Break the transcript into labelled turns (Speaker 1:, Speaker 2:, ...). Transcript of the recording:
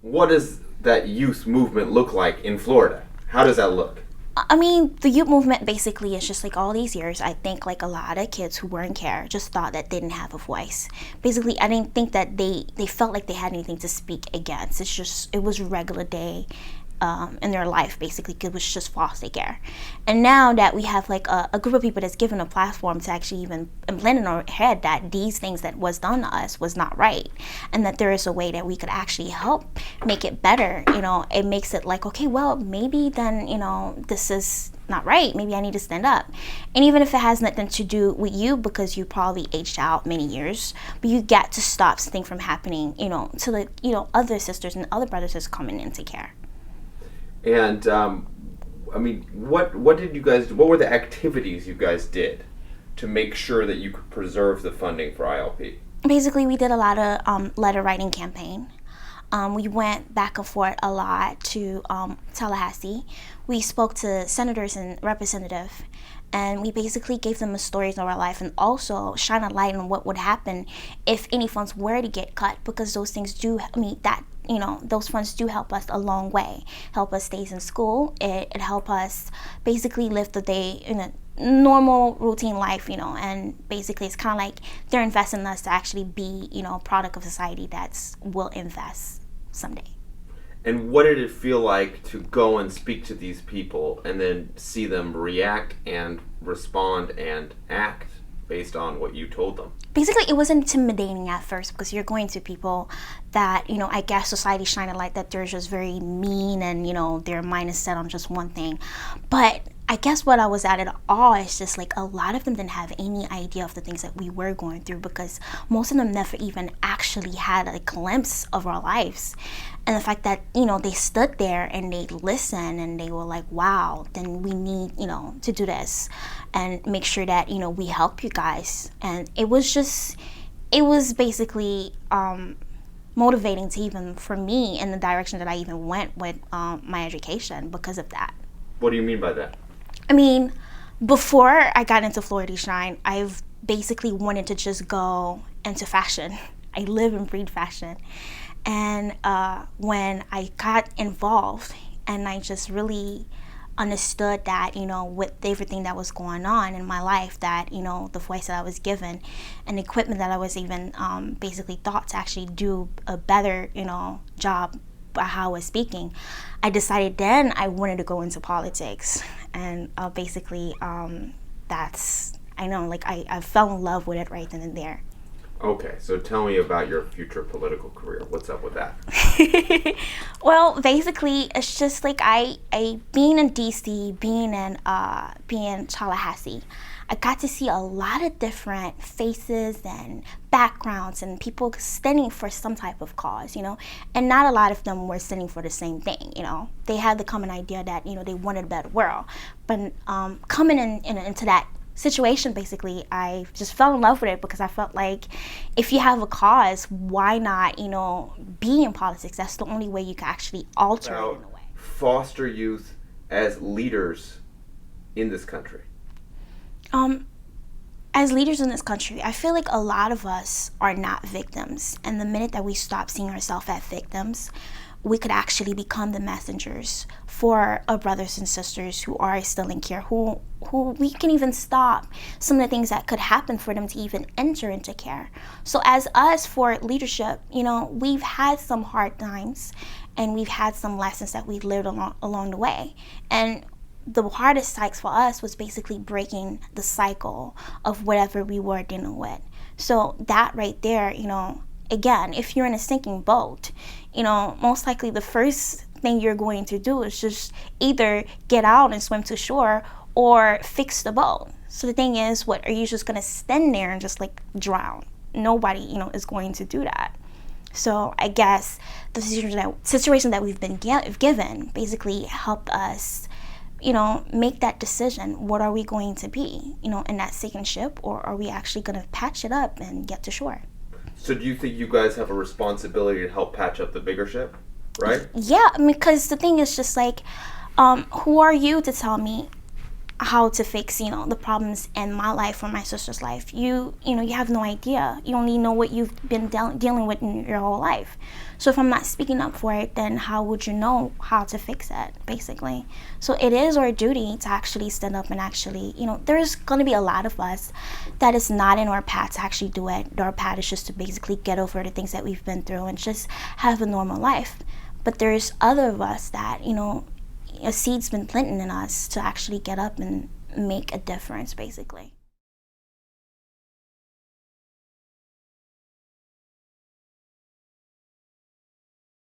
Speaker 1: what does that youth movement look like in Florida? How does that look?
Speaker 2: I mean, the youth movement basically is just like all these years. I think like a lot of kids who were in care just thought that they didn't have a voice. Basically, I didn't think that they felt like they had anything to speak against. It was regular day in their life, basically. It was just foster care. And now that we have like a group of people that's given a platform to actually even implant in our head that these things that was done to us was not right, and that there is a way that we could actually help make it better, it makes it like, okay, well, maybe then, this is not right. Maybe I need to stand up. And even if it has nothing to do with you because you probably aged out many years, but you get to stop something from happening, to the, other sisters and other brothers that's coming into care.
Speaker 1: And I mean, what did you guys do? What were the activities you guys did to make sure that you could preserve the funding for ILP?
Speaker 2: Basically, we did a lot of letter writing campaign. We went back and forth a lot to Tallahassee. We spoke to senators and representatives, and we basically gave them the stories of our life and also shine a light on what would happen if any funds were to get cut, because those things do, those funds do help us a long way, help us stay in school. It help us basically live the day in a normal routine life, and basically it's kind of like they're investing in us to actually be, a product of society that's will invest someday.
Speaker 1: And what did it feel like to go and speak to these people and then see them react and respond and act based on what you told them?
Speaker 2: Basically, it was intimidating at first because you're going to people that, I guess society shine a light that they're just very mean and, their mind is set on just one thing. But I guess what I was at all is just like a lot of them didn't have any idea of the things that we were going through, because most of them never even actually had a glimpse of our lives. And the fact that, they stood there and they listened and they were like, wow, then we need, to do this and make sure that, we help you guys. And it was basically motivating to even for me in the direction that I even went with my education because of that.
Speaker 1: What do you mean by that?
Speaker 2: I mean, before I got into Florida Shine, I've basically wanted to just go into fashion. I live and breathe fashion. And when I got involved and I just really understood that, with everything that was going on in my life, that, the voice that I was given and the equipment that I was even basically thought to actually do a better, job by how I was speaking, I decided then I wanted to go into politics. And basically, I fell in love with it right then and there.
Speaker 1: Okay, so tell me about your future political career. What's up with that?
Speaker 2: Well, basically, it's just like I being in DC, being in Tallahassee, I got to see a lot of different faces and backgrounds and people standing for some type of cause, and not a lot of them were standing for the same thing, They had the common idea that, they wanted a better world. But coming into that situation, basically, I just fell in love with it because I felt like if you have a cause, why not, be in politics? That's the only way you can actually alter it in a way.
Speaker 1: Foster youth as leaders in this country.
Speaker 2: As leaders in this country, I feel like a lot of us are not victims. And the minute that we stop seeing ourselves as victims, we could actually become the messengers for our brothers and sisters who are still in care, who we can even stop some of the things that could happen for them to even enter into care. So as us for leadership, we've had some hard times and we've had some lessons that we've lived along the way. And the hardest sites for us was basically breaking the cycle of whatever we were dealing with. So that right there, again, if you're in a sinking boat, most likely the first thing you're going to do is just either get out and swim to shore or fix the boat. So the thing is, what are you just going to stand there and just like drown? Nobody, is going to do that. So I guess the situation that we've been given basically helped us, make that decision. What are we going to be, in that sinking ship, or are we actually going to patch it up and get to shore?
Speaker 1: So do you think you guys have a responsibility to help patch up the bigger ship, right?
Speaker 2: Yeah, because the thing is just like, who are you to tell me how to fix, the problems in my life or my sister's life. You have no idea. You only know what you've been dealing with in your whole life. So if I'm not speaking up for it, then how would you know how to fix it, basically? So it is our duty to actually stand up and actually, there's going to be a lot of us that is not in our path to actually do it. Our path is just to basically get over the things that we've been through and just have a normal life. But there's other of us that, a seed's been planted in us to actually get up and make a difference, basically.